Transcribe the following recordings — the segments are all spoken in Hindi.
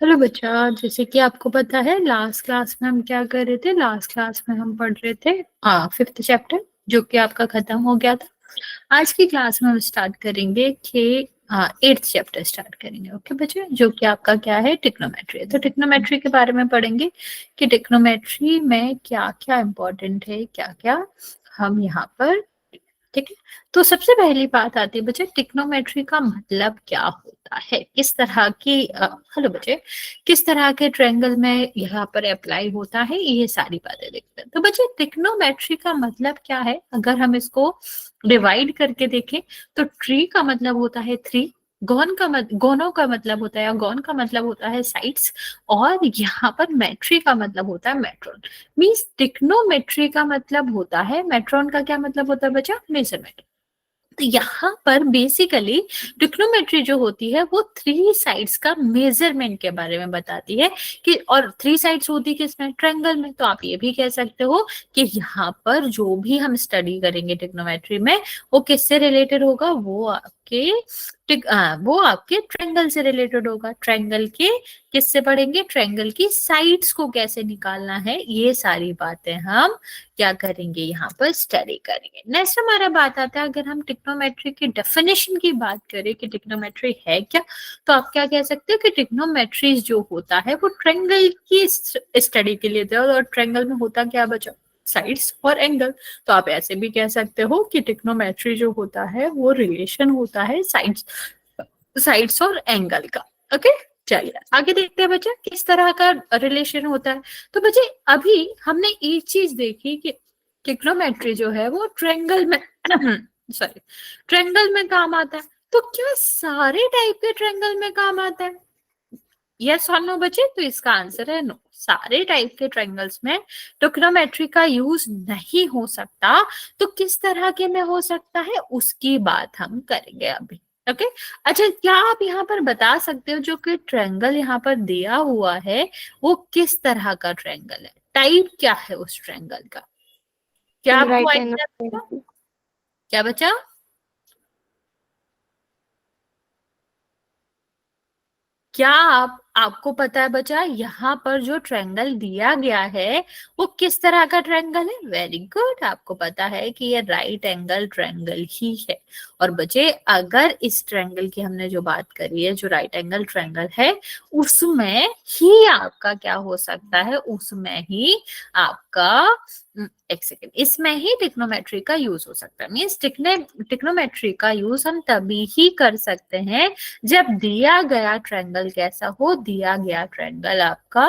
हेलो बच्चा, जैसे कि आपको पता है लास्ट क्लास में हम क्या कर रहे थे। लास्ट क्लास में हम पढ़ रहे थे 5th चैप्टर, जो कि आपका खत्म हो गया था। आज की क्लास में हम स्टार्ट करेंगे कि 8th चैप्टर स्टार्ट करेंगे। ओके बच्चे, जो कि आपका क्या है, ट्रिग्नोमेट्री। तो ट्रिग्नोमेट्री के बारे में पढ़ेंगे कि ट्रिग्नोमेट्री में क्या क्या इंपॉर्टेंट है, क्या क्या हम यहाँ पर, ठीक है। तो सबसे पहली बात आती है बच्चे, ट्रिग्नोमेट्री का मतलब क्या होता है, किस तरह की हेलो बच्चे, किस तरह के ट्रायंगल में यहाँ पर अप्लाई होता है, ये सारी बातें देखते हैं। तो बच्चे ट्रिग्नोमेट्री का मतलब क्या है, अगर हम इसको डिवाइड करके देखें तो ट्री का मतलब होता है थ्री, गोनों का मतलब होता है, या गौन का मतलब होता है साइड्स, और यहाँ पर मेट्री का मतलब होता है मेट्रोन। मीन्स ट्रिग्नोमेट्री का मतलब होता है, मेट्रोन का क्या मतलब होता है बच्चा, मेजरमेंट। तो यहाँ पर बेसिकली ट्रिग्नोमेट्री जो होती है वो थ्री साइड्स का मेजरमेंट के बारे में बताती है कि, और थ्री साइड्स होती है किसमें, ट्रायंगल में। तो आप ये भी कह सकते हो कि यहाँ पर जो भी हम स्टडी करेंगे ट्रिग्नोमेट्री में, वो किससे रिलेटेड होगा, वो आपके ट्रायंगल से रिलेटेड होगा। ट्रायंगल के किससे पढ़ेंगे, ट्रायंगल की साइड्स को कैसे निकालना है, ये सारी बातें हम क्या करेंगे, यहाँ पर स्टडी करेंगे। नेक्स्ट हमारा बात आता है, अगर हम ट्रिग्नोमेट्री की डेफिनेशन की बात करें कि ट्रिग्नोमेट्री है क्या, तो आप क्या कह सकते हो कि ट्रिग्नोमेट्री जो होता है वो ट्रायंगल की स्टडी के लिए था, और ट्रायंगल में होता क्या बचा, साइड्स और एंगल। तो आप ऐसे भी कह सकते हो कि ट्रिग्नोमेट्री जो होता है वो रिलेशन होता है साइड्स और एंगल का। ओके, चलिए आगे देखते हैं बच्चे किस तरह का रिलेशन होता है। तो बच्चे अभी हमने एक चीज देखी कि ट्रिग्नोमेट्री जो है वो ट्रायंगल में सॉरी ट्रायंगल में काम आता है। तो क्या सारे टाइप के ट्रायंगल में काम आता है, यस और नो बच्चे? तो इसका आंसर है नो, सारे टाइप के ट्रायंगल्स में ट्रिग्नोमेट्री का यूज नहीं हो सकता। तो किस तरह के में हो सकता है उसकी बात हम करेंगे अभी। ओके, अच्छा क्या आप यहाँ पर बता सकते हो जो कि ट्रायंगल यहाँ पर दिया हुआ है वो किस तरह का ट्रायंगल है, टाइप क्या है उस ट्रायंगल का, क्या आपको राइट आइडिया एंगल। है? क्या बचा? क्या आपको पता है बच्चा, यहाँ पर जो ट्रायंगल दिया गया है वो किस तरह का ट्रायंगल है? वेरी गुड, आपको पता है कि ये राइट एंगल ट्रायंगल ही है। और बच्चे अगर इस ट्रायंगल की हमने जो बात करी है, जो राइट एंगल ट्रायंगल है, उसमें ही आपका क्या हो सकता है, उसमें ही आपका एक सेकेंड, इसमें ही ट्रिग्नोमेट्री का यूज हो सकता है। मीन्स ट्रिग्नोमेट्री का यूज हम तभी ही कर सकते हैं जब दिया गया ट्रायंगल कैसा हो, दिया गया ट्रायंगल आपका,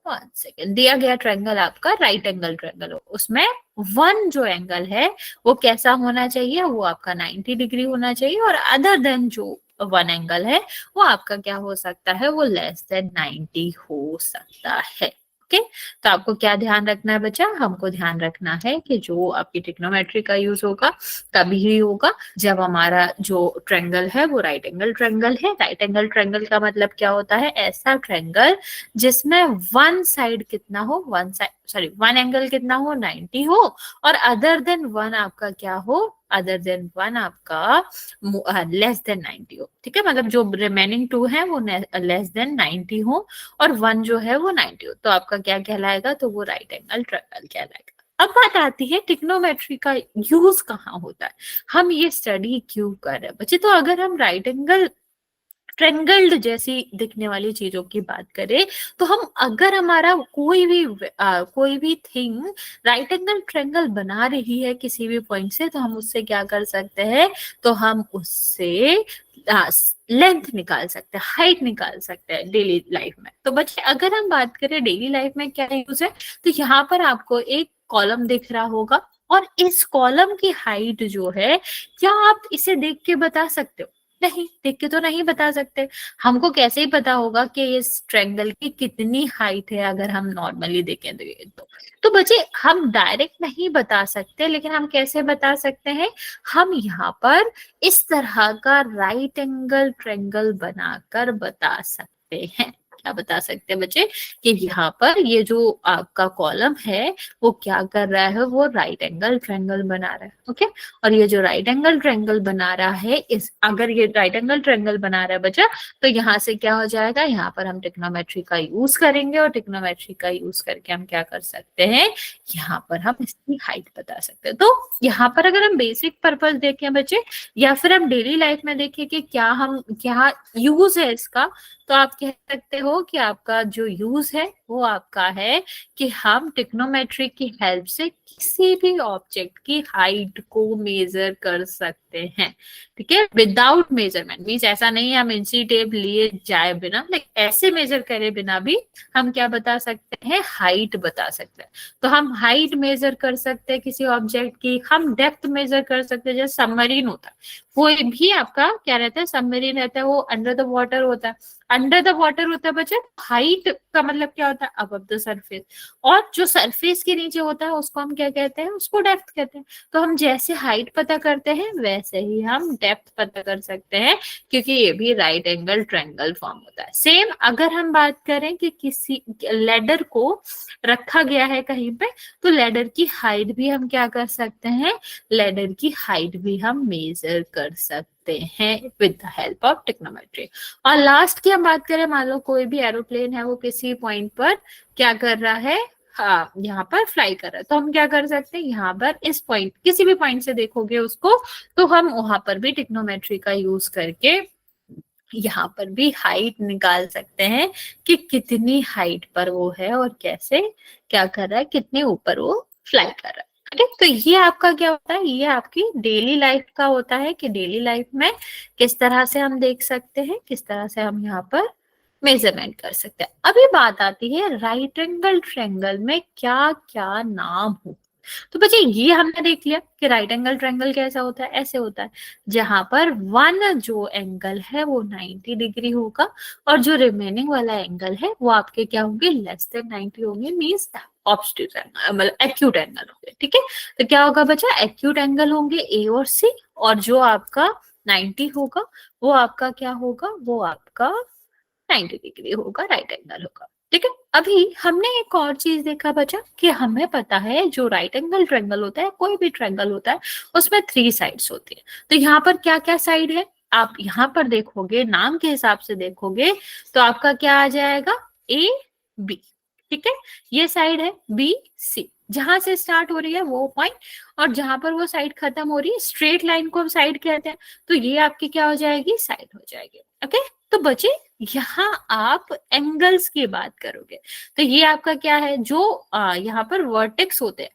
1 सेकेंड, दिया गया ट्रायंगल आपका राइट एंगल ट्रायंगल हो, उसमें वन जो एंगल है वो कैसा होना चाहिए, वो आपका 90 डिग्री होना चाहिए, और अदर देन जो वन एंगल है वो आपका क्या हो सकता है, वो लेस देन 90 हो सकता है। ओके, तो आपको क्या ध्यान रखना है बच्चा, हमको ध्यान रखना है कि जो आपकी ट्रिग्नोमेट्री का यूज होगा कभी ही होगा जब हमारा जो ट्रायंगल है वो राइट एंगल ट्रायंगल है। राइट एंगल ट्रायंगल का मतलब क्या होता है, ऐसा ट्रायंगल जिसमें वन साइड कितना हो, वन एंगल कितना हो, 90 हो, और अदर देन वन आपका क्या हो, अदर देन वन आपका लेस देन 90 हो। ठीक है, मतलब जो रिमेनिंग टू है वो लेस देन 90 हो, और वन जो है वो 90 हो, तो आपका क्या कहलाएगा, तो वो राइट एंगल ट्रायंगल कहलाएगा। अब बात आती है ट्रिग्नोमेट्री का यूज कहाँ होता है, हम ये स्टडी क्यों कर रहे हैं बच्चे। तो अगर हम राइट एंगल ट्रेंगल्ड जैसी दिखने वाली चीजों की बात करें, तो हम अगर हमारा कोई भी थिंग राइट एंगल ट्रेंगल बना रही है किसी भी पॉइंट से, तो हम उससे क्या कर सकते हैं, तो हम उससे लेंथ निकाल सकते हैं, हाइट निकाल सकते हैं डेली लाइफ में। तो बच्चे अगर हम बात करें डेली लाइफ में क्या यूज है, तो यहाँ पर आपको एक कॉलम दिख रहा होगा, और इस कॉलम की हाइट जो है, क्या आप इसे देख के बता सकते हो? नहीं, देख के तो नहीं बता सकते। हमको कैसे ही पता होगा कि इस ट्रायंगल की कितनी हाइट है, अगर हम नॉर्मली देखें तो बच्चे हम डायरेक्ट नहीं बता सकते, लेकिन हम कैसे बता सकते हैं, हम यहाँ पर इस तरह का राइट एंगल ट्रायंगल बनाकर बता सकते हैं। क्या बता सकते हैं बच्चे कि यहाँ पर ये जो आपका कॉलम है वो क्या कर रहा है, वो राइट एंगल ट्रायंगल बना रहा है। ओके, और ये जो राइट एंगल ट्रायंगल बना रहा है, इस अगर ये राइट एंगल ट्रायंगल बना रहा है बच्चा, तो यहाँ से क्या हो जाएगा, यहाँ पर हम ट्रिग्नोमेट्री का यूज करेंगे, और ट्रिग्नोमेट्री का यूज करके हम क्या कर सकते हैं, यहाँ पर हम इसकी हाइट बता सकते हैं। तो यहाँ पर अगर हम बेसिक पर्पज देखें बच्चे, या फिर हम डेली लाइफ में देखें कि क्या यूज है इसका, तो आप कह सकते हो कि आपका जो यूज है वो आपका है कि हम ट्रिग्नोमेट्री की हेल्प से किसी भी ऑब्जेक्ट की हाइट को मेजर कर सकते हैं। ठीक है, विदाउट मेजरमेंट मीन्स ऐसा नहीं है हम इंची टेप लिए जाए बिना, लेकिन ऐसे मेजर करे बिना भी हम क्या बता सकते हैं, हाइट बता सकते हैं। तो हम हाइट मेजर कर सकते हैं किसी ऑब्जेक्ट की, हम डेप्थ मेजर कर सकते हैं, जैसे सबमरीन होता है, कोई भी आपका क्या रहता है, सबमरीन रहता है, वो अंडर द वाटर होता है। अंडर द वाटर होता है बच्चे, हाइट का मतलब क्या होता है, अबव द सरफेस, और जो सरफेस के नीचे होता है उसको हम क्या कहते हैं, उसको डेप्थ कहते हैं। तो हम जैसे हाइट पता करते हैं वैसे ही हम डेप्थ पता कर सकते हैं, क्योंकि ये भी राइट एंगल ट्रायंगल फॉर्म होता है। सेम अगर हम बात करें कि किसी लेडर को रखा गया है कहीं पे, तो लेडर की हाइट भी हम क्या कर सकते हैं, लेडर की हाइट भी हम मेजर कर सकते हैं with the help of trigonometry. और लास्ट की हम बात करें, मान लो कोई भी एरोप्लेन है, वो किसी पॉइंट पर क्या कर रहा है, हाँ यहाँ पर फ्लाई कर रहा है, तो हम क्या कर सकते हैं, यहाँ पर इस पॉइंट, किसी भी पॉइंट से देखोगे उसको, तो हम वहां पर भी ट्रिग्नोमेट्री का यूज करके यहाँ पर भी हाइट निकाल सकते हैं कि कितनी हाइट पर वो है और कैसे क्या कर रहा है, कितने ऊपर वो फ्लाई कर रहा है। ठीक है, तो ये आपका क्या होता है, ये आपकी डेली लाइफ का होता है कि डेली लाइफ में किस तरह से हम देख सकते हैं, किस तरह से हम यहाँ पर मेजरमेंट कर सकते हैं। अभी बात आती है राइट एंगल ट्रायंगल में क्या क्या नाम हो। तो बच्चे ये हमने देख लिया कि राइट एंगल ट्रायंगल कैसा होता है, ऐसे होता है जहां पर वन जो एंगल है वो 90 डिग्री होगा, और जो रिमेनिंग वाला एंगल है वो आपके क्या होंगे, लेस देन 90 होंगे, मीन्स ऑब्स्ट्यूट एंगल, मतलब एक्यूट एंगल होंगे। ठीक है, तो क्या होगा बच्चा, एक्यूट एंगल होंगे ए और सी, और जो आपका 90 होगा वो आपका क्या होगा, वो आपका 90 डिग्री होगा, राइट एंगल होगा। ठीक है, अभी हमने एक और चीज देखा बच्चा कि हमें पता है जो राइट एंगल ट्रायंगल होता है, कोई भी ट्रायंगल होता है, उसमें 3 साइड्स होती है। तो यहाँ पर क्या क्या साइड है, आप यहाँ पर देखोगे, नाम के हिसाब से देखोगे, तो आपका क्या आ जाएगा, ए बी। ठीक है, ये साइड है बी सी, जहां से स्टार्ट हो रही है वो पॉइंट, और जहां पर वो साइड खत्म हो रही है, स्ट्रेट लाइन को हम साइड कहते हैं, तो ये आपकी क्या हो जाएगी, साइड हो जाएगी। ओके, तो बचे यहाँ आप एंगल्स की बात करोगे, तो ये आपका क्या है, जो यहाँ पर वर्टेक्स होते हैं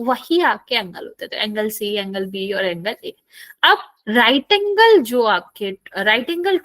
वही आपके एंगल होते हैं, तो एंगल सी, एंगल बी और एंगल ए। अब राइट एंगल जो आपके राइट एंगल,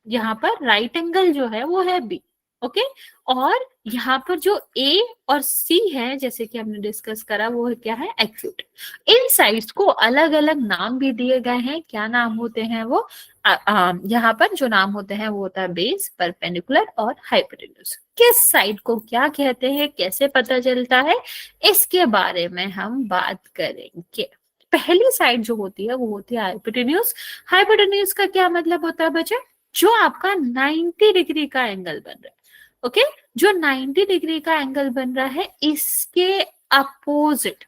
यहाँ पर राइट एंगल जो है वो है बी। ओके, और यहाँ पर जो ए और सी है, जैसे कि हमने डिस्कस करा, वो क्या है, एक्यूट। इन साइड्स को अलग अलग नाम भी दिए गए हैं, क्या नाम होते हैं वो, यहाँ पर जो नाम होते हैं वो होता है बेस, परपेंडिकुलर और हाइपोटेन्यूज। किस साइड को क्या कहते हैं, कैसे पता चलता है, इसके बारे में हम बात करेंगे। पहली साइड जो होती है वो होती है हाइपोटेन्यूज। हाइपोटेन्यूज का क्या मतलब होता है बच्चे, जो आपका 90 डिग्री का एंगल बन रहा है। ओके, जो 90 डिग्री का एंगल बन रहा है, इसके अपोजिट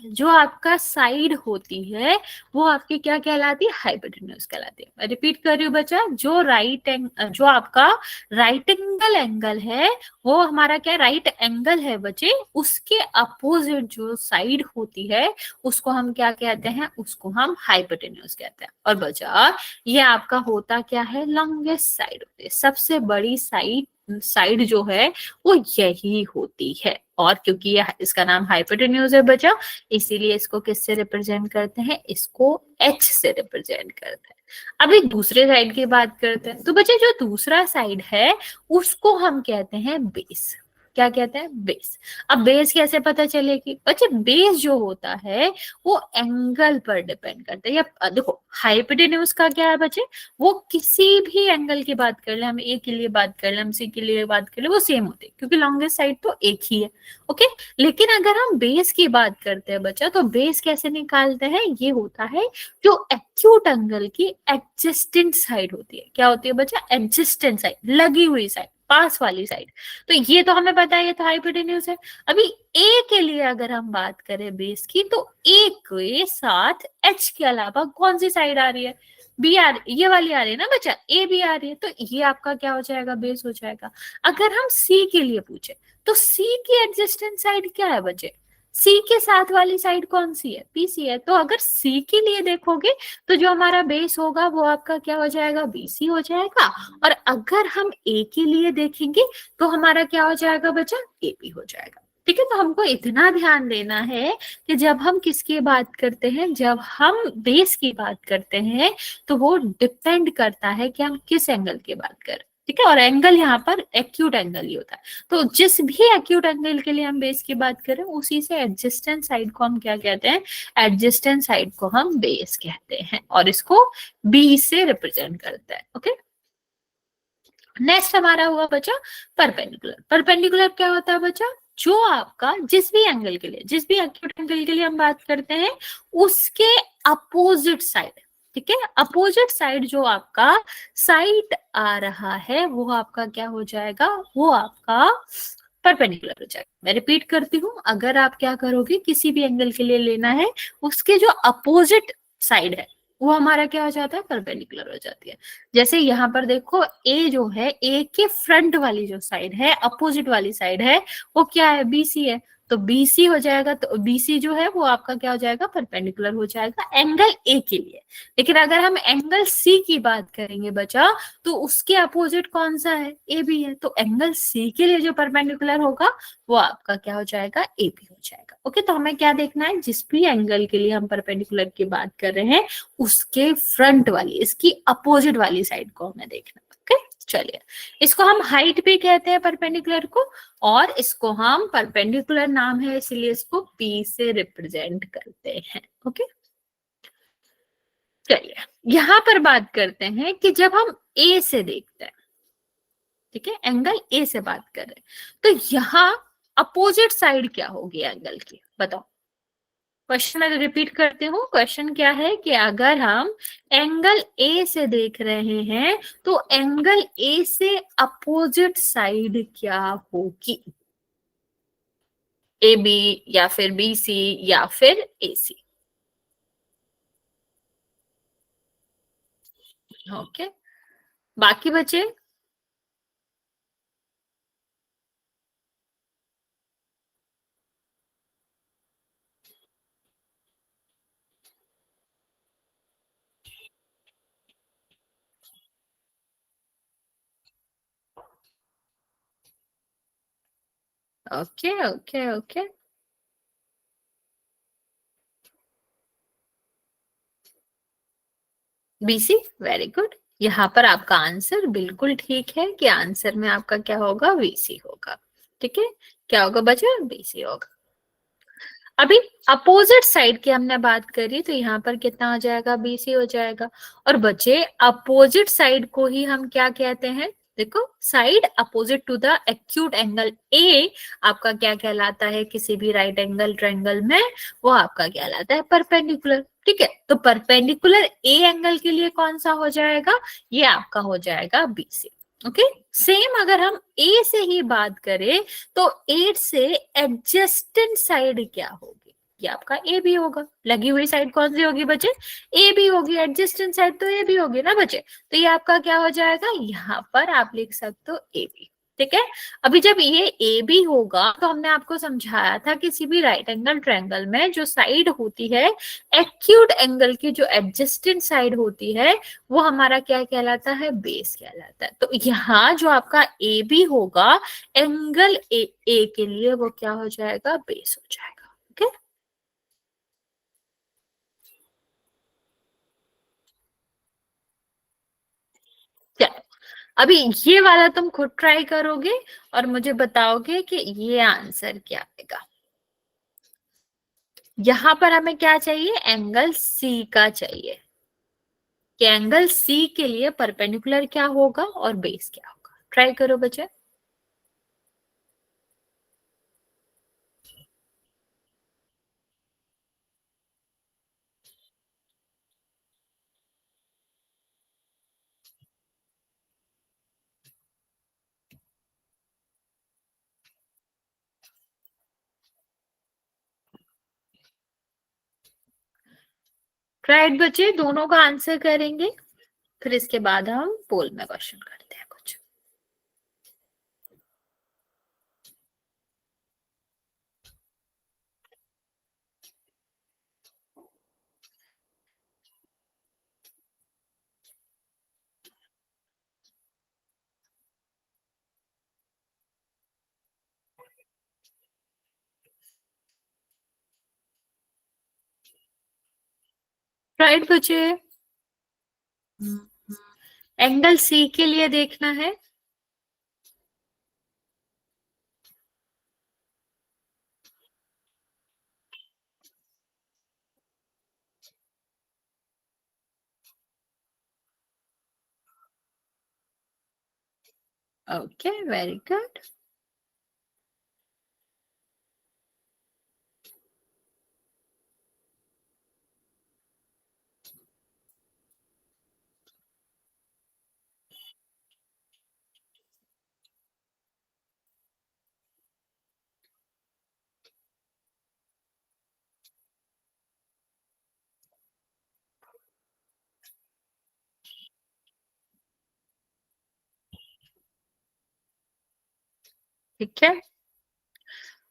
जो आपका साइड होती है वो आपकी क्या कहलाती है, हाइपोटेन्यूज कहलाती है। मैं रिपीट कर रही हूँ बच्चा, जो आपका राइट एंगल एंगल है, वो हमारा क्या राइट एंगल है बच्चे, उसके अपोजिट जो साइड होती है उसको हम क्या कहते हैं, उसको हम हाइपोटेन्यूज कहते हैं। और बच्चा ये आपका होता क्या है, लॉन्गेस्ट साइड होती है, सबसे बड़ी साइड जो है वो यही होती है। और क्योंकि ये इसका नाम हाइपोटेन्यूज है बच्चा, इसीलिए इसको किससे रिप्रेजेंट करते हैं, इसको एच से रिप्रेजेंट करते हैं। अभी दूसरे साइड की बात करते हैं, तो बच्चे जो दूसरा साइड है उसको हम कहते हैं बेस। क्या कहते हैं, बेस। अब बेस कैसे पता चलेगी बच्चे, बेस जो होता है वो एंगल पर डिपेंड करता है। या देखो हाइपोटेन्यूज का क्या है बच्चे, वो किसी भी एंगल की बात कर ले, हम ए के लिए बात कर ले, हम सी के लिए बात कर ले, वो सेम होते हैं क्योंकि लॉन्गेस्ट साइड तो एक ही है। ओके, लेकिन अगर हम बेस की बात करते हैं बच्चा, तो बेस कैसे निकालते हैं, ये होता है जो एक्यूट एंगल की एडजेस्टेंट साइड होती है। क्या होती है बच्चा, एडजेस्टेंट साइड, लगी हुई साइड, पास वाली साइड। तो ये तो हमें पता है, ये तो हाइपोटेन्यूज है। अभी ए के लिए अगर हम बात करें बेस की, तो ए के साथ एच के अलावा कौन सी साइड आ रही है, बी आ रही, ये वाली आ रही है ना बच्चा, ए बी आ रही है, तो ये आपका क्या हो जाएगा, बेस हो जाएगा। अगर हम सी के लिए पूछे, तो सी की एडजेस्टेंट साइड क्या है बच्चे, सी के साथ वाली साइड कौन सी है, पीसी है। तो अगर सी के लिए देखोगे, तो जो हमारा बेस होगा वो आपका क्या हो जाएगा, बीसी हो जाएगा। और अगर हम ए के लिए देखेंगे, तो हमारा क्या हो जाएगा बच्चा, एबी हो जाएगा। ठीक है, तो हमको इतना ध्यान देना है कि जब हम किसकी बात करते हैं, जब हम बेस की बात करते हैं, तो वो डिपेंड करता है कि हम किस एंगल की बात करें। ठीक है, और एंगल यहाँ पर एक्यूट एंगल ही होता है। तो जिस भी एक्यूट एंगल के लिए हम बेस की बात करें, उसी से एडजेस्टेंट साइड को हम क्या कहते हैं, एडजेस्टेंट साइड को हम बेस कहते हैं, और इसको बी से रिप्रेजेंट करता है। ओके, नेक्स्ट हमारा हुआ बचा परपेंडिकुलर। परपेंडिकुलर क्या होता है बच्चा, जो आपका जिस भी एंगल के लिए, जिस भी एक्यूट एंगल के लिए हम बात करते हैं, उसके अपोजिट साइड। ठीक है, अपोजिट साइड जो आपका साइड आ रहा है, वो आपका क्या हो जाएगा, वो आपका परपेंडिकुलर हो जाएगा। मैं रिपीट करती हूँ, अगर आप क्या करोगे, किसी भी एंगल के लिए लेना है, उसके जो अपोजिट साइड है, वो हमारा क्या हो जाता है, परपेंडिकुलर हो जाती है। जैसे यहाँ पर देखो, ए जो है, ए के फ्रंट वाली जो साइड है, अपोजिट वाली साइड है, वो क्या है, बीसी है। तो बीसी हो जाएगा, तो बीसी जो है वो आपका क्या हो जाएगा, परपेंडिकुलर हो जाएगा एंगल ए के लिए। लेकिन अगर हम एंगल सी की बात करेंगे बच्चा, तो उसके अपोजिट कौन सा है, ए बी है। तो एंगल सी के लिए जो परपेंडिकुलर होगा, वो आपका क्या हो जाएगा, ए बी हो जाएगा। ओके, तो हमें क्या देखना है, जिस भी एंगल के लिए हम परपेंडिकुलर की बात कर रहे हैं, उसके फ्रंट वाली, इसकी अपोजिट वाली साइड को हमें देखना। ओके, चलिए, इसको हम हाइट भी कहते हैं परपेंडिकुलर को, और इसको हम, परपेंडिकुलर नाम है इसलिए इसको पी से रिप्रेजेंट करते हैं। ओके, चलिए यहां पर बात करते हैं कि जब हम ए से देखते हैं, ठीक है, एंगल ए से बात कर रहे हैं, तो यहाँ अपोजिट साइड क्या होगी एंगल की, बताओ। क्वेश्चन मैं रिपीट करती हूँ, क्वेश्चन क्या है कि अगर हम एंगल ए से देख रहे हैं, तो एंगल ए से अपोजिट साइड क्या होगी, ए बी, या फिर बी सी, या फिर ए सी। ओके, बाकी बचे, okay okay okay, BC, very good. यहाँ पर आपका आंसर बिल्कुल ठीक है कि आंसर में आपका क्या होगा, बीसी होगा। ठीक है, क्या होगा बच्चा, बीसी होगा। अभी अपोजिट साइड की हमने बात करी, तो यहाँ पर कितना हो जाएगा, बीसी हो जाएगा। और बच्चे अपोजिट साइड को ही हम क्या कहते हैं, देखो, side opposite to the acute angle uh आपका क्या कहलाता है, किसी भी राइट एंगल ट्रायंगल में, वो आपका कहलाता है परपेंडिकुलर। ठीक है, तो परपेंडिकुलर ए एंगल के लिए कौन सा हो जाएगा, ये आपका हो जाएगा बीसी। ओके, सेम अगर हम ए से ही बात करें, तो 8 से एडजस्टेंट साइड क्या होगी, ये आपका ए बी होगा। लगी हुई साइड कौन सी होगी बच्चे, ए बी होगी। एडजस्टेंट साइड तो ए बी होगी ना बच्चे, तो ये आपका क्या हो जाएगा, यहाँ पर आप लिख सकते हो ए बी। ठीक है, अभी जब ये ए बी होगा, तो हमने आपको समझाया था किसी भी राइट एंगल ट्रायंगल में जो साइड होती है, एक्यूट एंगल की जो एडजस्टेंट साइड होती है, वो हमारा क्या कहलाता है, बेस कहलाता है। तो यहाँ जो आपका ए बी होगा, एंगल ए के लिए वो क्या हो जाएगा, बेस हो जाएगा। ओके, चलो अभी ये वाला तुम खुद ट्राई करोगे और मुझे बताओगे कि ये आंसर क्या आएगा। यहां पर हमें क्या चाहिए, एंगल सी का चाहिए, कि एंगल सी के लिए परपेंडिकुलर क्या होगा और बेस क्या होगा। ट्राई करो बच्चे। राइट बच्चे, दोनों का आंसर करेंगे, फिर इसके बाद हम पोल में क्वेश्चन करते हैं कुछ। राइट बच्चे, एंगल सी के लिए देखना है। Okay, very good. ठीक है,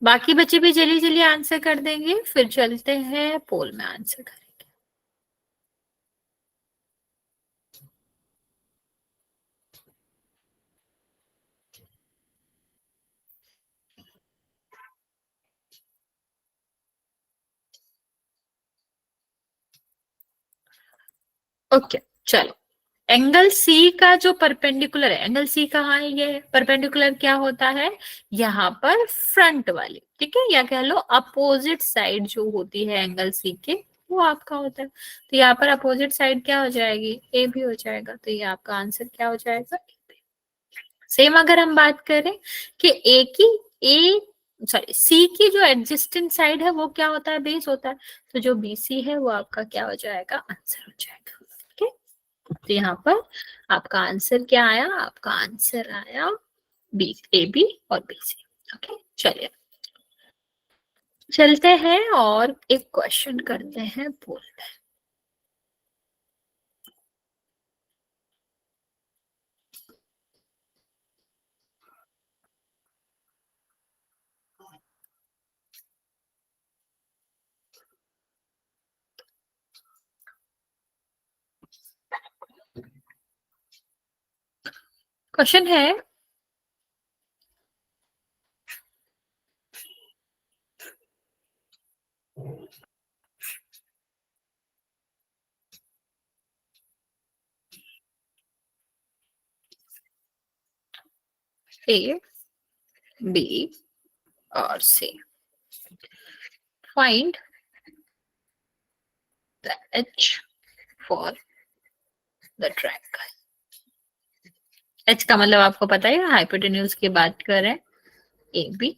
बाकी बच्चे भी जल्दी जल्दी आंसर कर देंगे, फिर चलते हैं पोल में आंसर करेंगे। ओके, चलो। एंगल सी का जो परपेंडिकुलर है, एंगल सी कहाँ है, ये परपेंडिकुलर क्या होता है, यहाँ पर फ्रंट वाली, ठीक है, या कह लो अपोजिट साइड जो होती है एंगल सी के, वो आपका होता है। तो यहाँ पर अपोजिट साइड क्या हो जाएगी, ए भी हो जाएगा, तो ये आपका आंसर क्या हो जाएगा। सेम अगर हम बात करें कि ए की, ए सॉरी सी की जो एडजस्टेंट साइड है वो क्या होता है, बेस होता है, तो जो बीसी है वो आपका क्या हो जाएगा, आंसर हो जाएगा। ठीक है, तो यहाँ पर आपका आंसर क्या आया, आपका आंसर आया बी, ए बी और बी सी। ओके, चलिए चलते हैं और एक क्वेश्चन करते हैं बोल में। क्वेश्चन है, ए बी और C, find the H for the triangle. H का मतलब आपको पता है, हाइपोटेन्यूज की बात कर रहे हैं, A B,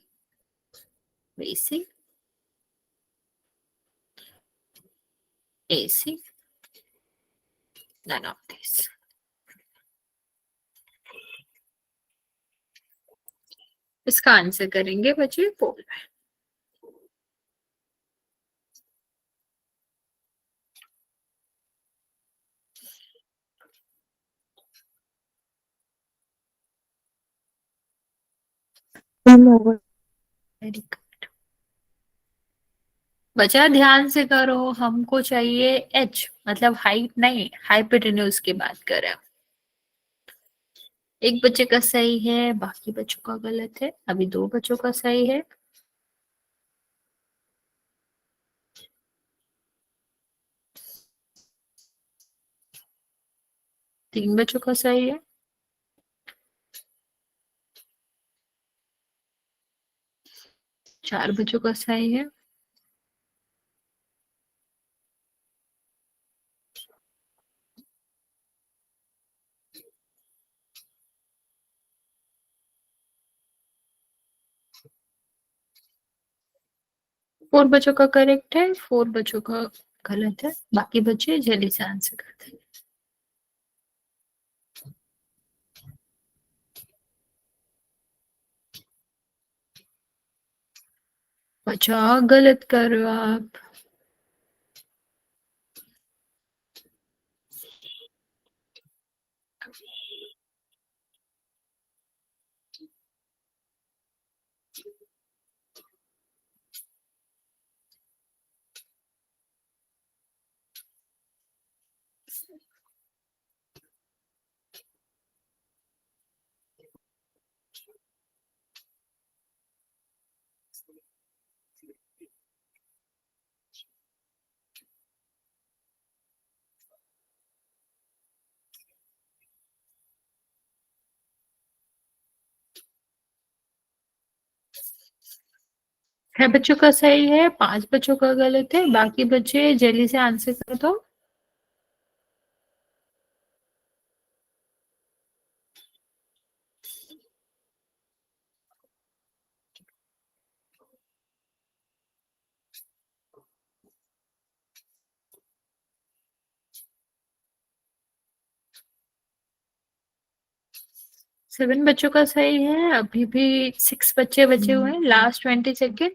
B C, A C, none of these। इसका आंसर करेंगे बच्चे पोल में। वेरी गुड बच्चा, ध्यान से करो, हमको चाहिए एच, मतलब हाइट नहीं, हाइपोटेन्यूज की बात कर रहे हैं। एक बच्चे का सही है, बाकी बच्चों का गलत है, अभी दो बच्चों का सही है। तीन बच्चों का सही है। 4 बच्चों का सही है। फोर बच्चों का करेक्ट है, 4 बच्चों का गलत है। बाकी बच्चे जल्दी से आंसर करते हैं। बच्चा गलत कर रहे हो आप। छह बच्चों का सही है, 5 बच्चों का गलत है। बाकी बच्चे जल्दी से आंसर कर दो। 7 बच्चों का सही है। अभी भी 6 बच्चे बचे हुए हैं। Last 20 second.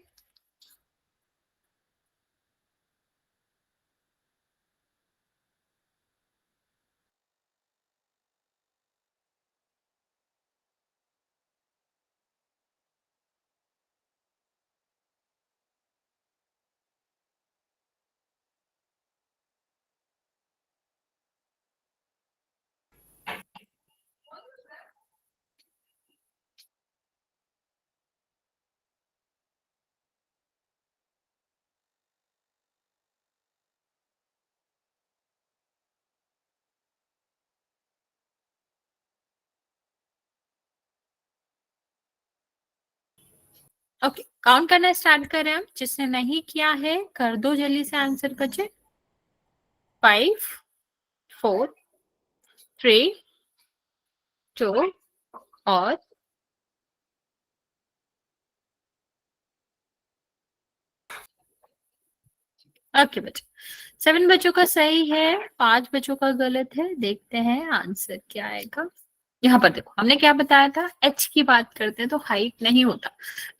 ओके, काउंट करना स्टार्ट करें हम। जिसने नहीं किया है कर दो जल्दी से आंसर बच्चे। 5, 4, 3, 2 और ओके बच्चे। 7 बच्चों का सही है, 5 बच्चों का गलत है। देखते हैं आंसर क्या आएगा। यहाँ पर देखो, हमने क्या बताया था, एच की बात करते हैं तो हाइट नहीं होता।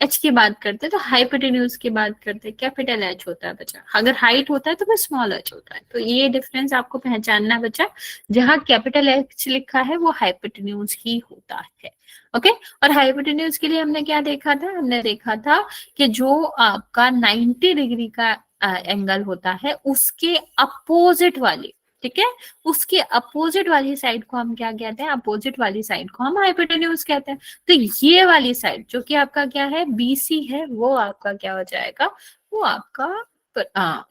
एच की बात करते हैं तो हाइपोटेन्यूज की बात करते हैं, कैपिटल एच होता है बच्चा। अगर हाइट होता है तो फिर स्मॉल एच होता है। तो ये डिफरेंस आपको पहचानना है बच्चा। जहाँ कैपिटल एच लिखा है वो हाइपोटेन्यूज ही होता है। ओके। और हाइपोटेन्यूज के लिए हमने क्या देखा था, हमने देखा था कि जो आपका 90 डिग्री का एंगल होता है उसके अपोजिट वाली, ठीक है, उसके अपोजिट वाली साइड को हम क्या कहते हैं, अपोजिट वाली साइड को हम हाइपोटेन्यूज कहते हैं। तो ये वाली साइड जो कि आपका क्या है, बीसी है, वो आपका क्या हो जाएगा, वो आपका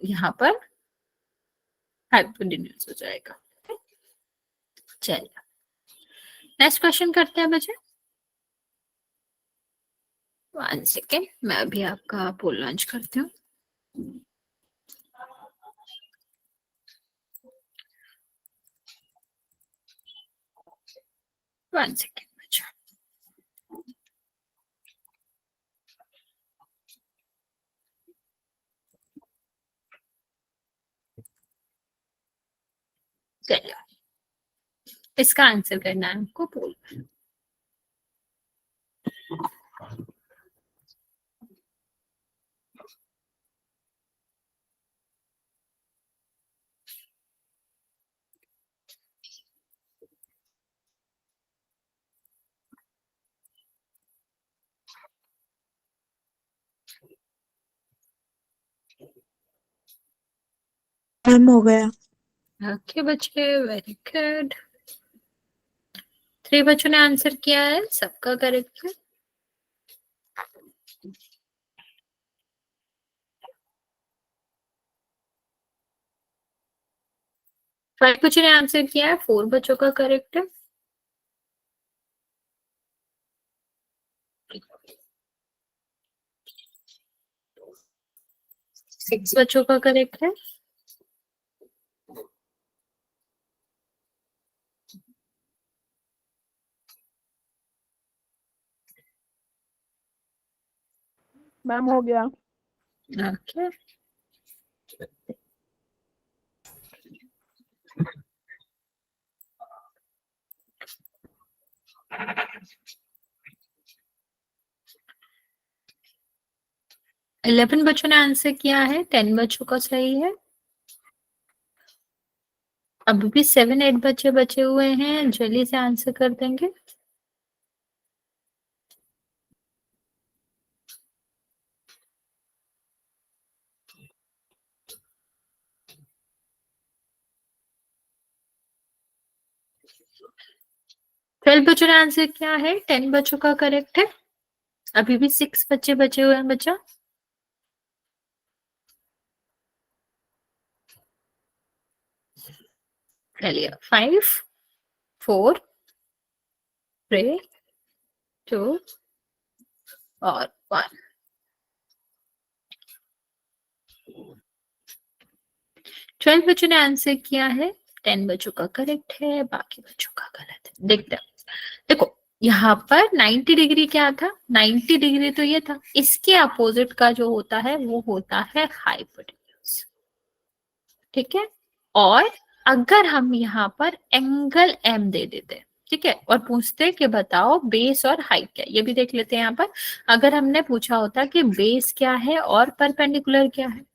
यहाँ पर हाइपोटेन्यूज हो जाएगा। चलिए नेक्स्ट क्वेश्चन करते हैं बच्चे। 1 सेकेंड, मैं अभी आपका पोल लॉन्च करती हूँ। 1 सेकेंड बच्चा। चलिए इसका आंसर करना है आपको पोल। हो गया। ओके बच्चे, वेरी गुड। 3 बच्चों ने आंसर किया है, सबका करेक्ट है। 5 बच्चों ने आंसर किया है, 4 बच्चों का करेक्ट है। सिक्स बच्चों का करेक्ट है। मैम हो गया। ओके। इलेवन बच्चों ने आंसर किया है, 10 बच्चों का सही है। अभी भी 7 8 बच्चे बचे हुए हैं, जल्दी से आंसर कर देंगे। ट्वेल्व बच्चों ने आंसर किया है, 10 बच्चों का करेक्ट है। अभी भी 6 बच्चे बचे हुए हैं बच्चा। चलिए, 5 4 3 2 और 1। 12 बच्चों ने आंसर किया है, 10 बच्चों का करेक्ट है, बाकी बच्चों का गलत है। देखते हैं। देखो, यहाँ पर 90 डिग्री क्या था? 90 डिग्री तो ये था, इसके अपोजिट का जो होता है वो होता है हाइपोटेन्यूज। ठीक है। और अगर हम यहाँ पर एंगल एम दे देते, ठीक है, और पूछते कि बताओ बेस और हाइट क्या है, ये भी देख लेते हैं यहाँ पर। अगर हमने पूछा होता कि बेस क्या है और परपेंडिकुलर क्या है,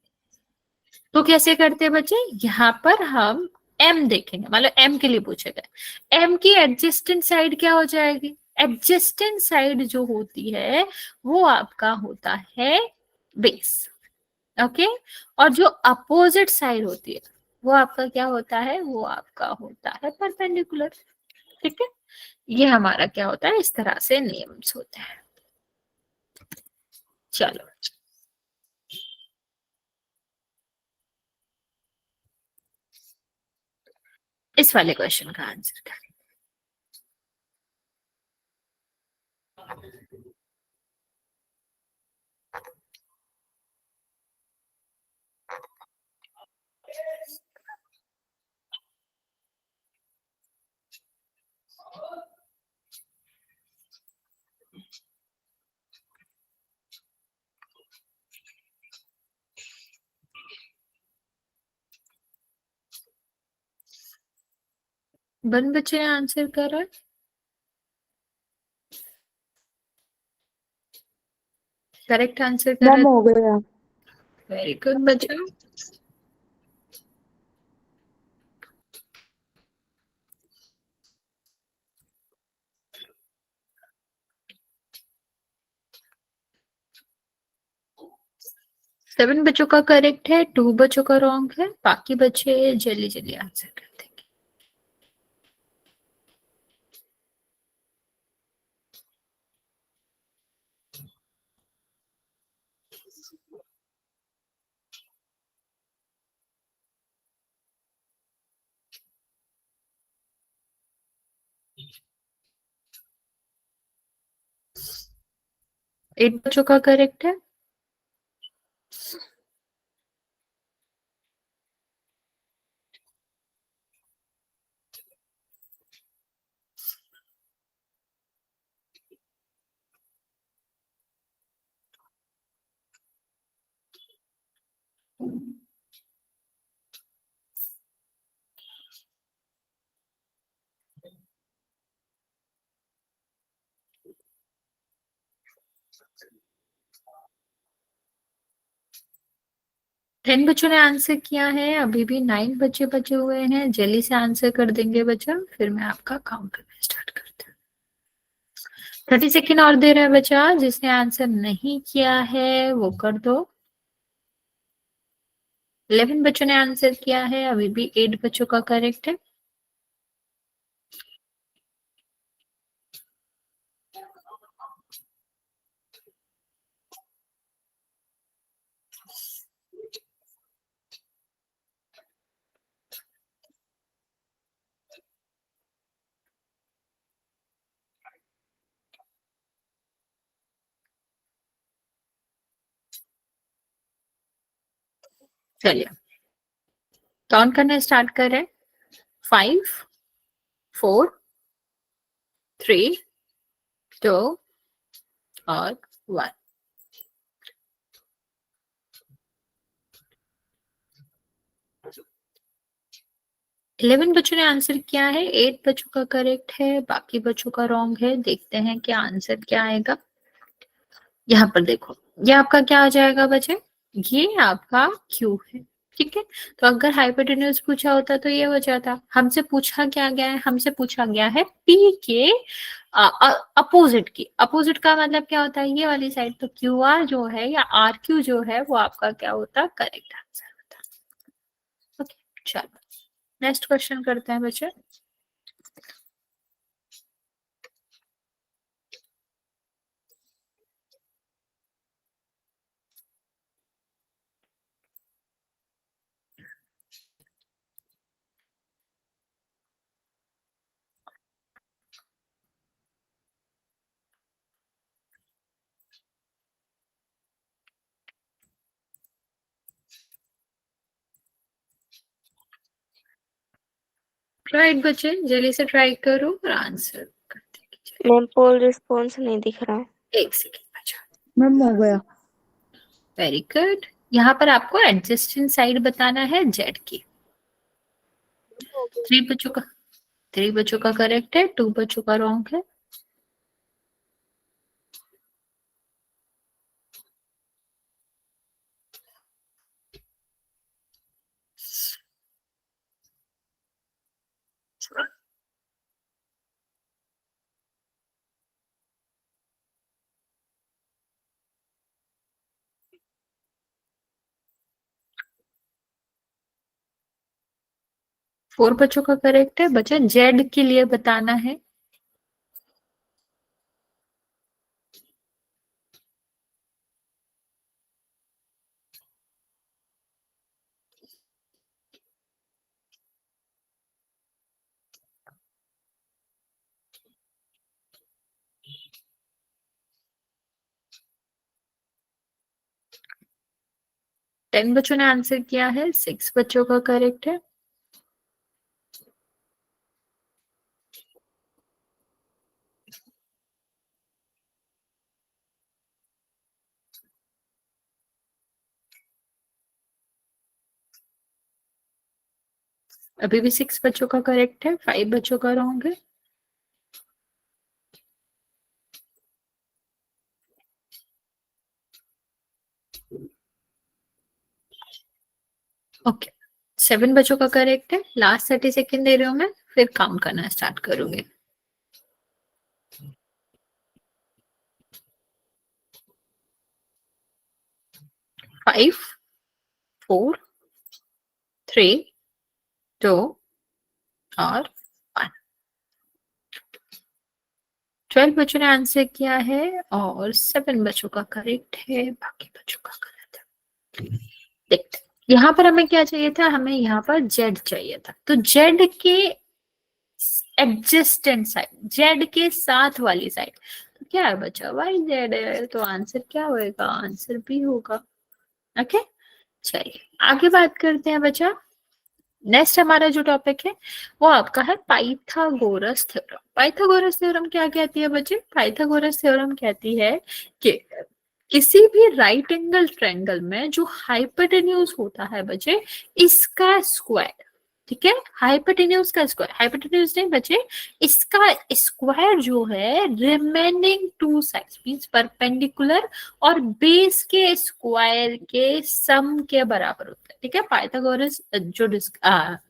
तो कैसे करते हैं बच्चे? यहाँ पर हम एम देखेंगे, मतलब एम के लिए पूछेगा, एम की एडजेस्टेंट साइड क्या हो जाएगी? एडजेस्टेंट साइड जो होती है वो आपका होता है बेस। ओके। और जो अपोजिट साइड होती है वो आपका क्या होता है? वो आपका होता है परपेंडिकुलर। ठीक है। ये हमारा क्या होता है? इस तरह से नियम्स होते हैं। चलो, इस वाले क्वेश्चन का आंसर करें। बन बच्चे ने आंसर करा, करेक्ट आंसर करा। मैम हो गया। वेरी गुड बच्चा। सेवन बच्चों का करेक्ट है, 2 बच्चों का रॉन्ग है, बाकी बच्चे जल्दी जल्दी आंसर कर देंगे। एट बच्चों का करेक्ट है। टेन बच्चों ने आंसर किया है, अभी भी 9 बच्चे बचे हुए हैं, जल्दी से आंसर कर देंगे बच्चा, फिर मैं आपका काउंट करना स्टार्ट करती हूँ। 30 सेकेंड और दे रहा है बच्चा, जिसने आंसर नहीं किया है वो कर दो। 11 बच्चों ने आंसर किया है, अभी भी 8 बच्चों का करेक्ट है। चलिए काउंट करना स्टार्ट करें। 5, 4, 3, 2 और 1। 11 बच्चों ने आंसर किया है, 8 बच्चों का करेक्ट है, बाकी बच्चों का रॉन्ग है। देखते हैं क्या आंसर क्या आएगा। यहाँ पर देखो, ये आपका क्या आ जाएगा बच्चे, ये आपका क्यू है। ठीक है, तो अगर हाइपोटेन्यूज पूछा होता तो ये हो जाता। हमसे पूछा क्या गया है, हमसे पूछा गया है पी के अपोजिट की। अपोजिट का मतलब क्या होता है, ये वाली साइड। तो क्यू आर जो है या आर क्यू जो है वो आपका क्या होता, करेक्ट आंसर होता। ओके, चलो नेक्स्ट क्वेश्चन करते हैं बच्चे। राइट बच्चे, जल्दी से ट्राई करो और आंसर करते कीजिए। मैम पोल रिस्पॉन्स नहीं दिख रहा। एक सेकेंड बच्चा। मैम हो गया। Very good. यहाँ पर आपको एडजस्टिंग साइड बताना है जेड की। 3 बच्चों का 3 बच्चों का करेक्ट है, 2 बच्चों का रॉन्ग है। फोर बच्चों का करेक्ट है। बच्चा जेड के लिए बताना है। टेन बच्चों ने आंसर किया है, 6 बच्चों का करेक्ट है। अभी भी 6 बच्चों का करेक्ट है, 5 बच्चों का रॉन्ग है। ओके, 7 बच्चों का करेक्ट है। लास्ट 30 सेकेंड दे रही हूँ मैं, फिर काउंट करना स्टार्ट करूंगी। 5, 4, 3, 2 और 1। 12 बच्चों ने आंसर किया है और 7 बच्चों का करेक्ट है, बाकी बच्चों का गलत है। देखते, यहाँ पर हमें क्या चाहिए था, हमें यहाँ पर जेड चाहिए था। तो जेड के एडजस्टेंट साइड, जेड के साथ वाली साइड, तो क्या है बच्चा, वाई जेड है। तो आंसर क्या होगा, आंसर बी होगा। ओके, चलिए आगे बात करते हैं बच्चा। नेक्स्ट हमारा जो टॉपिक है वो आपका है पाइथागोरस थ्योरम। पाइथागोरस थ्योरम क्या कहती है बच्चे, पाइथागोरस थ्योरम कहती है कि किसी भी राइट एंगल ट्रायंगल में जो हाइपोटेन्यूज होता है बच्चे, इसका स्क्वायर, ठीक है, हाइपोटेन्यूज का स्क्वायर, हाइपोटेन्यूज नहीं बच्चे, इसका स्क्वायर जो है remaining two sides means perpendicular और बेस के स्क्वायर के सम के बराबर होता है। ठीक है, पाइथागोरस जो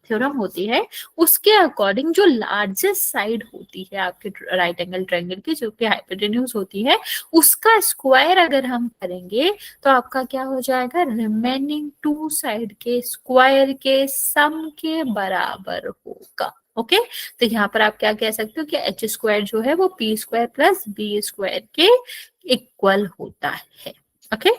थ्योरम होती है उसके अकॉर्डिंग जो लार्जेस्ट साइड होती है आपके राइट एंगल ट्रायंगल की, जो कि हाइपोटेन्यूज होती है, उसका स्क्वायर अगर हम करेंगे तो आपका क्या हो जाएगा, रिमेनिंग टू साइड के स्क्वायर के सम के बराबर होगा। ओके, तो यहाँ पर आप क्या कह सकते हो कि एच स्क्वायर जो है वो P square plus B square के इक्वल होता है। ओके,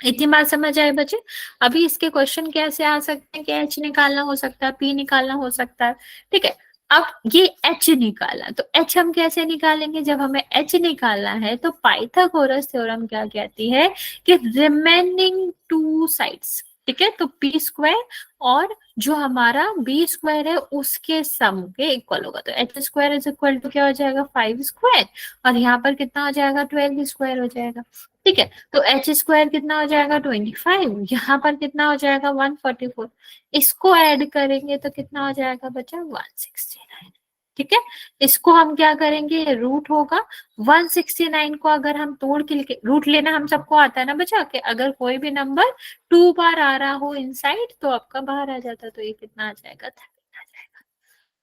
इतनी बात समझ आए बच्चे। अभी इसके क्वेश्चन कैसे आ सकते हैं कि एच निकालना हो सकता है, पी निकालना हो सकता है। ठीक है, अब ये एच निकाला तो एच हम कैसे निकालेंगे, जब हमें एच निकालना है तो पाइथागोरस थ्योरम क्या कहती है कि रिमेनिंग टू साइड्स, ठीक है, तो पी स्क्वायर और जो हमारा बी स्क्वायर है उसके सम के इक्वल होगा, तो H square is equal to क्या हो जाएगा 5 स्क्वायर, और यहाँ पर कितना हो जाएगा 12 स्क्वायर हो जाएगा। ठीक है, तो एच स्क्वायर कितना हो जाएगा 25, यहाँ पर कितना हो जाएगा 144, इसको ऐड करेंगे तो कितना हो जाएगा बच्चा 169। ठीक है, इसको हम क्या करेंगे, रूट होगा 169 को अगर हम तोड़ के लिखे, रूट लेना हम सबको आता है ना बच्चा, कि अगर कोई भी नंबर 2 बार आ रहा हो इनसाइड तो आपका बाहर आ जाता, तो ये कितना आ जाएगा 13 आ जाएगा।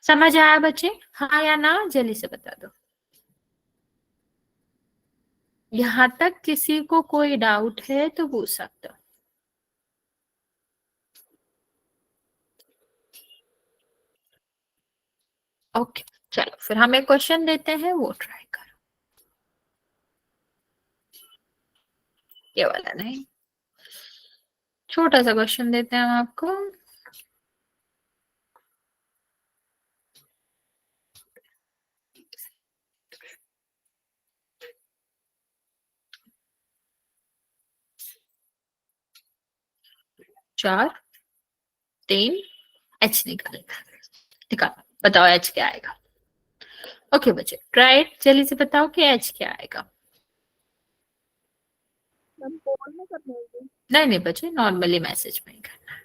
समझ आया बच्चे, हाँ या ना, जल्दी से बता दो। यहां तक किसी को कोई डाउट है तो पूछ सकते हो। ओके, चलो फिर हम एक क्वेश्चन देते हैं, वो ट्राई करो। ये वाला नहीं, छोटा सा क्वेश्चन देते हैं हम आपको। चार, तीन, एच निकाल निकालो, बताओ एच क्या आएगा। ओके बच्चे, ट्राई जल्दी से बताओ कि एच क्या आएगा। मैम कॉल में करने होगी। नहीं नहीं बच्चे, नॉर्मली मैसेज में ही करना है।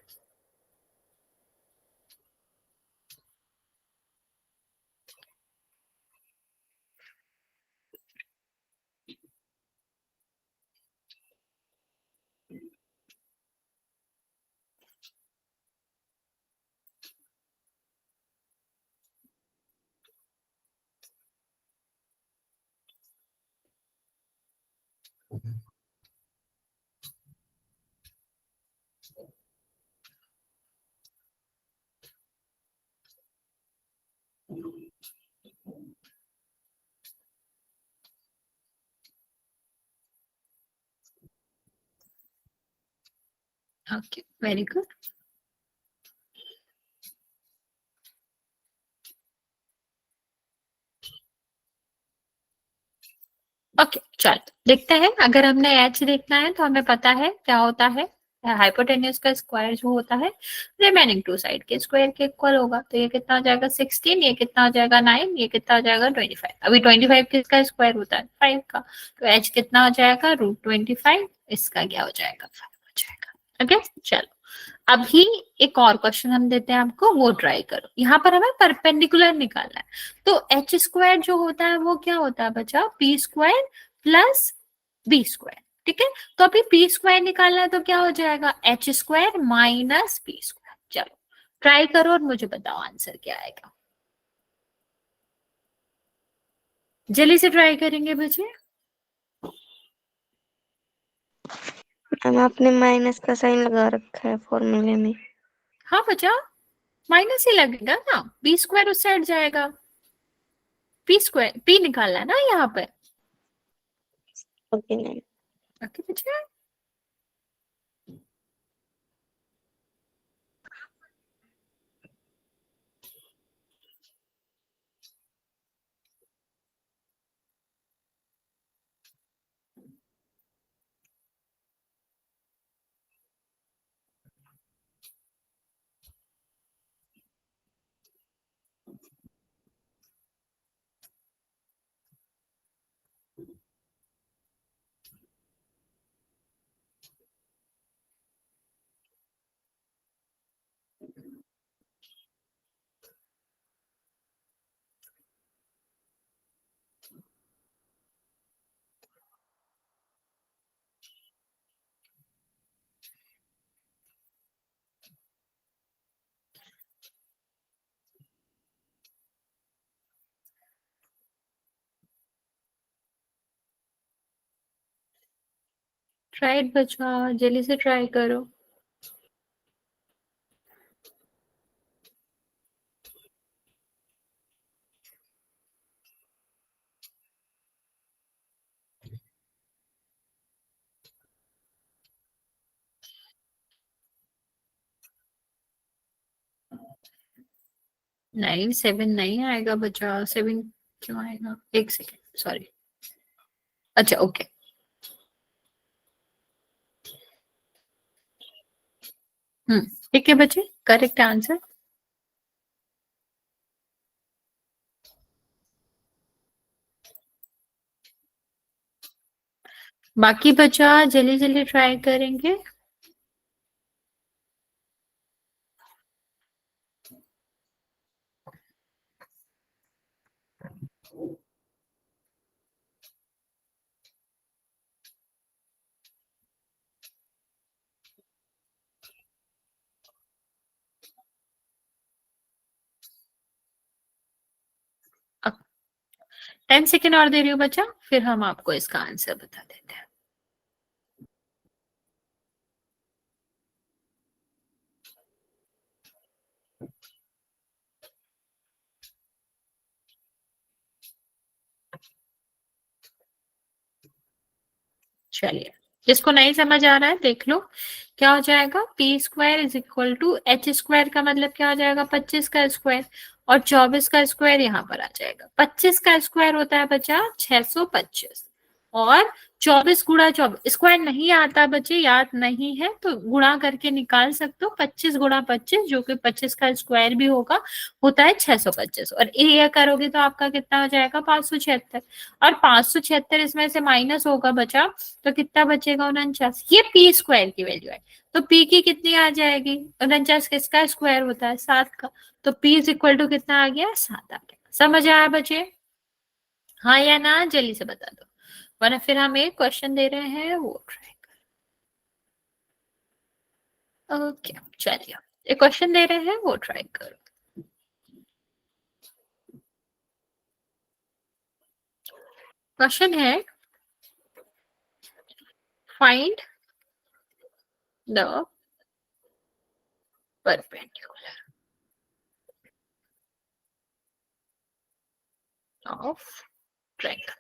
Okay, very good. ओके चलो देखते हैं, अगर हमने एच देखना है तो हमें पता है क्या होता है, हाइपोटेन्यूज का स्क्वायर जो होता है रिमेनिंग टू साइड के स्क्वायर के इक्वल होगा, तो ये कितना हो जाएगा 16, ये कितना हो जाएगा 9, ये कितना हो जाएगा 25। अभी 25 किसका स्क्वायर होता है 5 का, तो एच कितना हो जाएगा √25, इसका क्या हो जाएगा 5 हो जाएगा। ओके चलो, अभी एक और क्वेश्चन हम देते हैं आपको, वो ट्राई करो। यहाँ पर हमें परपेंडिकुलर निकालना है, तो एच स्क्वायर जो होता है वो क्या होता है बच्चा, P square plus B square. ठीक है, तो अभी पी स्क्वायर निकालना है तो क्या हो जाएगा H square minus P square. चलो ट्राई करो और मुझे बताओ आंसर क्या आएगा। जल्दी से ट्राई करेंगे बच्चे। मैम आपने माइनस का साइन लगा रखा है फॉर्मूले में। हाँ बच्चा, माइनस ही लगेगा ना, बी स्क्वायर उस साइड जाएगा, पी स्क्वायर पी निकालना है ना यहाँ पे। Okay ma'am. ओके बच्चा, ट्राई बच्चा, जल्दी से ट्राई करो। नहीं 7 नहीं आएगा बच्चा, 7 क्यों आएगा, एक सेकेंड सॉरी। अच्छा ओके, ठीक है बच्चे, करेक्ट आंसर। बाकी बचा जल्दी जल्दी ट्राई करेंगे। अब 10 सेकेंड और दे रही हूँ बच्चा, फिर हम आपको इसका आंसर बता देते हैं। चलिए, जिसको नहीं समझ आ रहा है देख लो, क्या हो जाएगा, P square is equal to H square का मतलब क्या हो जाएगा, 25 का स्क्वायर, और 24 का स्क्वायर यहाँ पर आ जाएगा। 25 का स्क्वायर होता है बच्चा 625, और 24 गुणा 24 स्क्वायर नहीं आता बच्चे, याद नहीं है तो गुणा करके निकाल सकते हो। 25 गुणा 25 जो कि 25 का स्क्वायर भी होगा, होता है 625, और ये करोगे तो आपका कितना हो जाएगा, 576। और 576 इसमें से माइनस होगा बचा, तो कितना बचेगा, 49। ये पी स्क्वायर की वैल्यू है, तो पी की कितनी आ जाएगी, 49 किसका स्क्वायर होता है, 7 का, तो पी इज इक्वल टू कितना आ गया, 7 आ गया। समझ आया बच्चे, हाँ या ना, जल्दी से बता दो, वरना फिर हम एक क्वेश्चन दे रहे हैं वो ट्राई करो। ओके चलिए, एक क्वेश्चन दे रहे हैं वो ट्राई करो। क्वेश्चन है, find the perpendicular of triangle.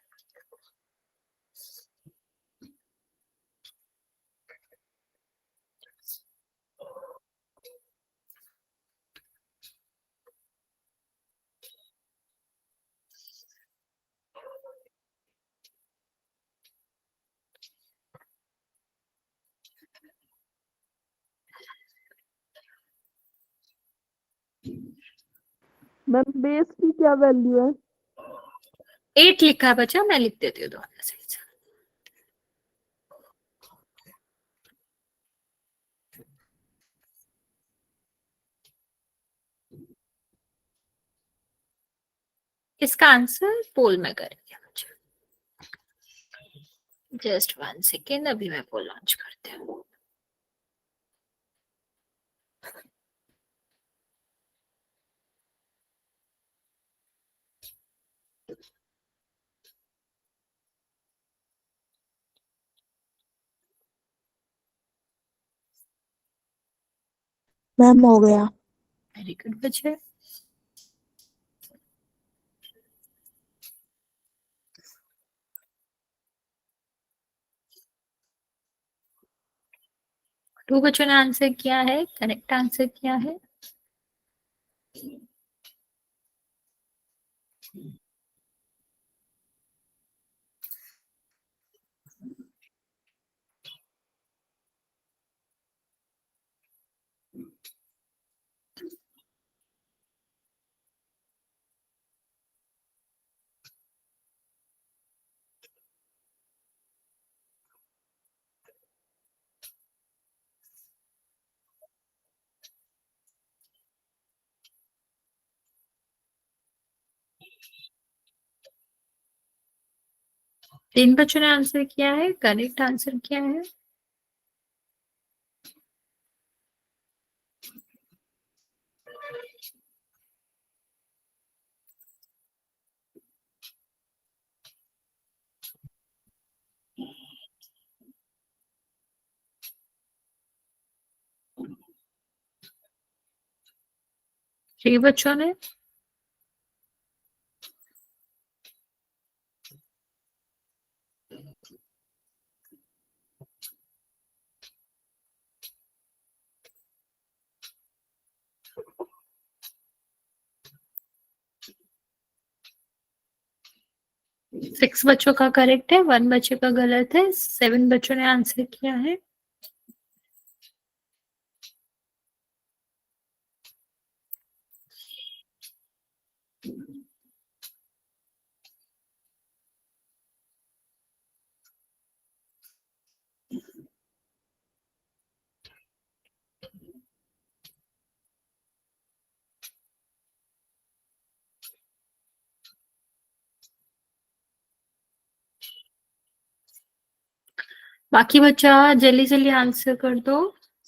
Ma'am base की क्या वैल्यू है? 8 लिखा है बच्चा, मैं लिख देती हूँ दोबारा से। इसका आंसर पोल में करेंगे बच्चा। जस्ट 1 सेकेंड, अभी मैं पोल लॉन्च करती हूँ। मैम हो गया। वेरी गुड बच्चे। टू बच्चों ने आंसर किया है, करेक्ट आंसर किया है। तीन बच्चों ने आंसर किया है, करेक्ट आंसर किया है। थ्री बच्चों ने, सिक्स बच्चों का करेक्ट है, वन बच्चे का गलत है, सेवन बच्चों ने आंसर किया है। बाकी बच्चा जल्दी जल्दी आंसर कर दो।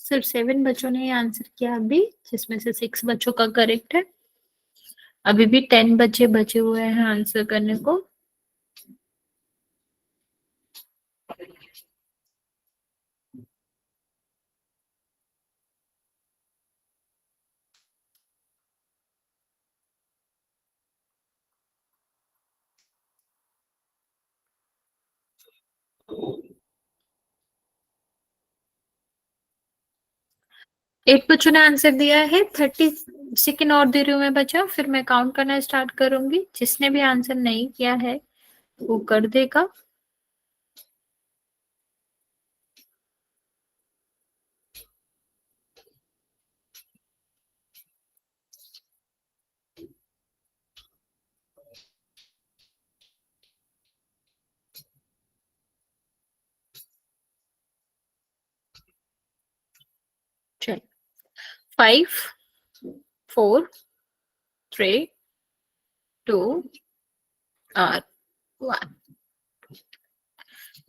सिर्फ 7 बच्चों ने आंसर किया अभी, जिसमें से 6 बच्चों का करेक्ट है। अभी भी 10 बच्चे बचे हुए हैं आंसर करने को। एक बच्चों ने आंसर दिया है। 30 सेकेंड और दे रही हूँ मैं बच्चा, फिर मैं काउंट करना स्टार्ट करूंगी। जिसने भी आंसर नहीं किया है वो कर देगा। चलो, 5, 4, 3, 2 और 1।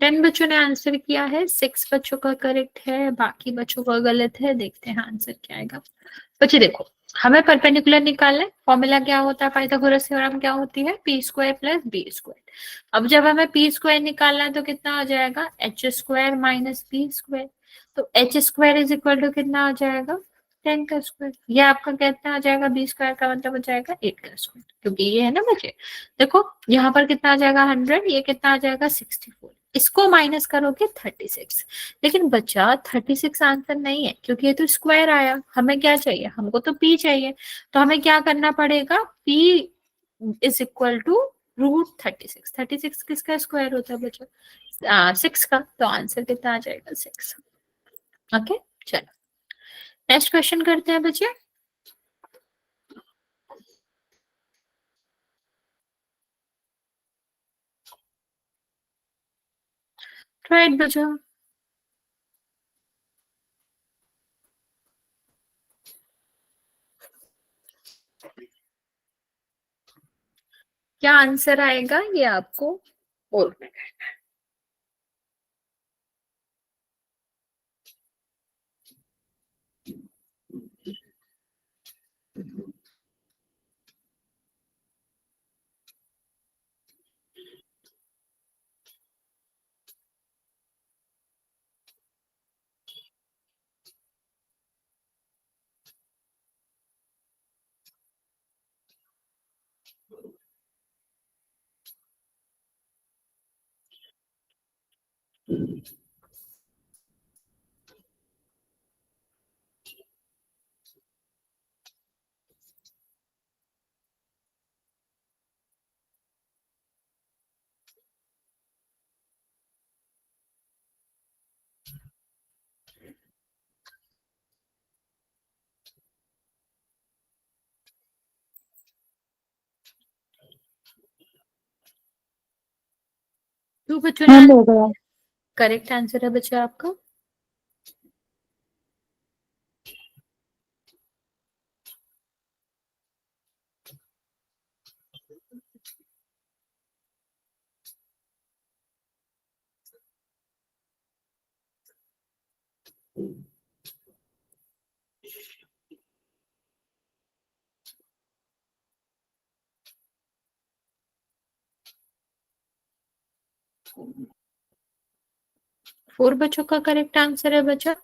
10 बच्चों ने आंसर किया है। 6 बच्चों का करेक्ट है, बाकी बच्चों का गलत है। देखते हैं आंसर क्या आएगा। बच्चे देखो, हमें परपेंडिकुलर निकालना है। फॉर्मूला क्या होता है पाइथागोरस थ्योरम? क्या होती है? P square plus B square. अब जब हमें पी स्क्वायर निकालना है तो कितना आ जाएगा? H square minus B square. तो H square is equal to कितना आ जाएगा? 10 का स्क्वायर। ये आपका कितना आ जाएगा? बी स्क्वायर का मतलब हो जाएगा 8 का स्क्वायर, क्योंकि ये है ना बच्चे। देखो यहाँ पर कितना आ जाएगा? 100। ये कितना आ जाएगा? 64। इसको माइनस करोगे 36। लेकिन बच्चा 36 आंसर नहीं है, क्योंकि ये तो स्क्वायर आया। हमें क्या चाहिए? हमको तो पी चाहिए। तो हमें क्या करना पड़ेगा? P is equal to √36। 36 किसका स्क्वायर होता है बच्चा? 6 का। तो आंसर कितना आ जाएगा? 6। ओके, चलो नेक्स्ट क्वेश्चन करते हैं बच्चे। राइट बच्चा, क्या आंसर आएगा ये आपको बोलना है। 2 बच्चों ने हाँ हो गया। करेक्ट आंसर है बच्चा आपका। फोर बच्चों का करेक्ट आंसर है बच्चा।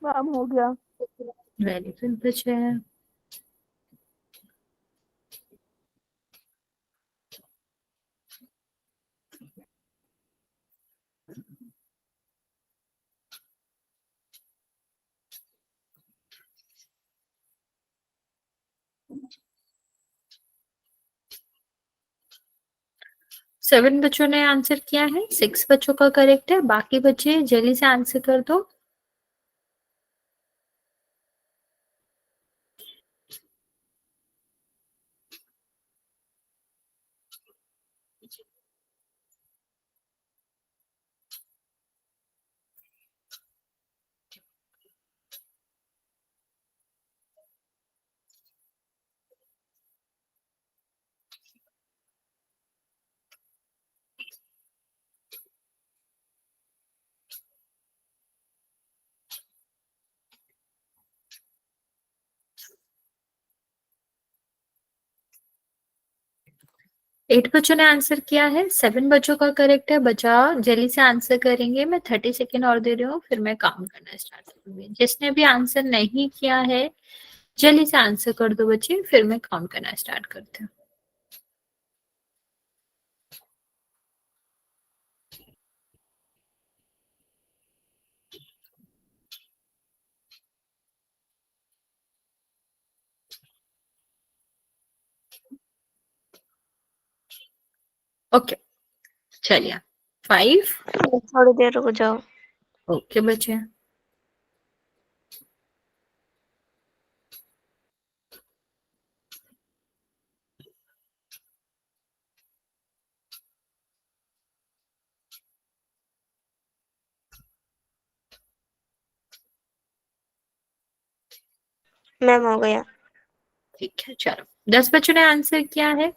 मैम हो गया। वेरी गुड बच्चा। 7 बच्चों ने आंसर किया है। 6 बच्चों का करेक्ट है, बाकी बच्चे जल्दी से आंसर कर दो। 8 बच्चों ने आंसर किया है, 7 बच्चों का करेक्ट है। बचा जल्दी से आंसर करेंगे, मैं 30 सेकेंड और दे रही हूँ, फिर मैं काउंट करना स्टार्ट करूंगी। जिसने भी आंसर नहीं किया है जल्दी से आंसर कर दो बच्चे, फिर मैं काउंट करना स्टार्ट करती हूँ। ओके चलिए 5। थोड़ी देर रुक जाओ। ओके बच्चे, मैम हो गया। ठीक है चलो। 10 बच्चों ने आंसर किया है,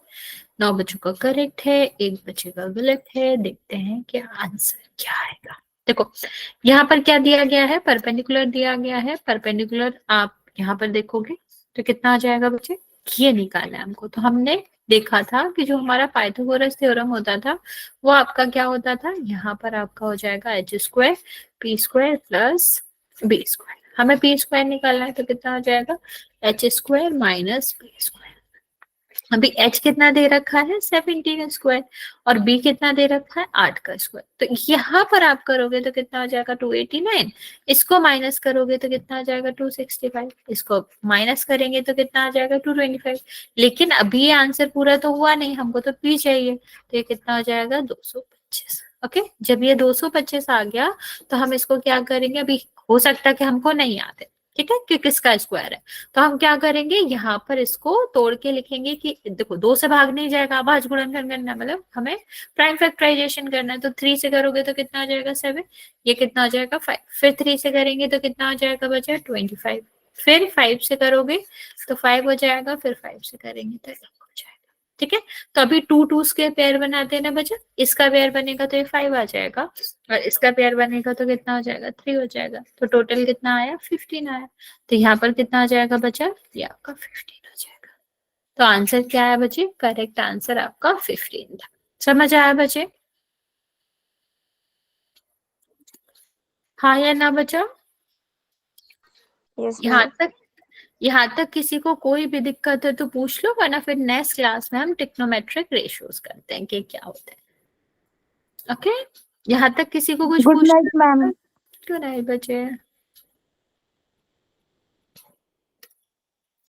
9 बच्चों का करेक्ट है, एक बच्चे का गलत है। देखते हैं कि आंसर क्या आएगा। देखो यहाँ पर क्या दिया गया है, परपेंडिकुलर दिया गया है। परपेंडिकुलर आप यहाँ पर देखोगे तो कितना आ जाएगा बच्चे, ये निकालना है हमको। तो हमने देखा था कि जो हमारा पाइथागोरस थ्योरम होता था वो आपका क्या होता था, यहाँ पर आपका हो जाएगा H square P square plus B square. हमें पी स्क्वायर निकालना है तो कितना हो जाएगा, H square minus B square. अभी h कितना दे रखा है 17 स्क्वायर और b कितना दे रखा है 8 का स्क्वायर। तो यहाँ पर आप करोगे तो कितना हो जाएगा 289, इसको माइनस करोगे तो कितना आ जाएगा 265, इसको माइनस करेंगे तो कितना आ जाएगा 225। लेकिन अभी ये आंसर पूरा तो हुआ नहीं, हमको तो p चाहिए, तो ये कितना हो जाएगा 225। ओके जब ये 225 आ गया तो हम इसको क्या करेंगे, अभी हो सकता है कि हमको नहीं आते, ठीक है, कि किसका स्क्वायर है। तो हम क्या करेंगे, यहाँ पर इसको तोड़ के लिखेंगे कि देखो 2 से भाग नहीं जाएगा, भाज गुणनखंड करना मतलब हमें प्राइम फैक्टराइजेशन करना है। तो 3 से करोगे तो कितना आ जाएगा 7, ये कितना आ जाएगा 5, फिर 3 से करेंगे तो कितना आ जाएगा बचा 25, फिर 5 से करोगे तो 5 हो जाएगा, फिर 5 से करेंगे तो 1 हो जाएगा। ठीक है, तो अभी 2 के पेयर बनाते हैं ना बच्चा, इसका पेयर बनेगा तो ये 5 आ जाएगा और इसका पेयर बनेगा तो कितना हो जाएगा 3 हो जाएगा। तो टोटल कितना आया 15 आया। तो यहाँ पर कितना आ जाएगा बच्चा, ये आपका 15 हो जाएगा। तो आंसर क्या है बच्चे, करेक्ट आंसर आपका 15 था। समझ आया बच्चे, हाँ या ना बच्चा। यस यहाँ मैम। तक यहाँ तक किसी को कोई भी दिक्कत है तो पूछ लो, वरना फिर नेक्स्ट क्लास में हम टिक्नोमेट्रिक रेशियोज करते हैं कि क्या होता है। ओके यहाँ तक किसी को कुछ गुड पूछना नाइट मैम। है? क्यों नहीं बचे।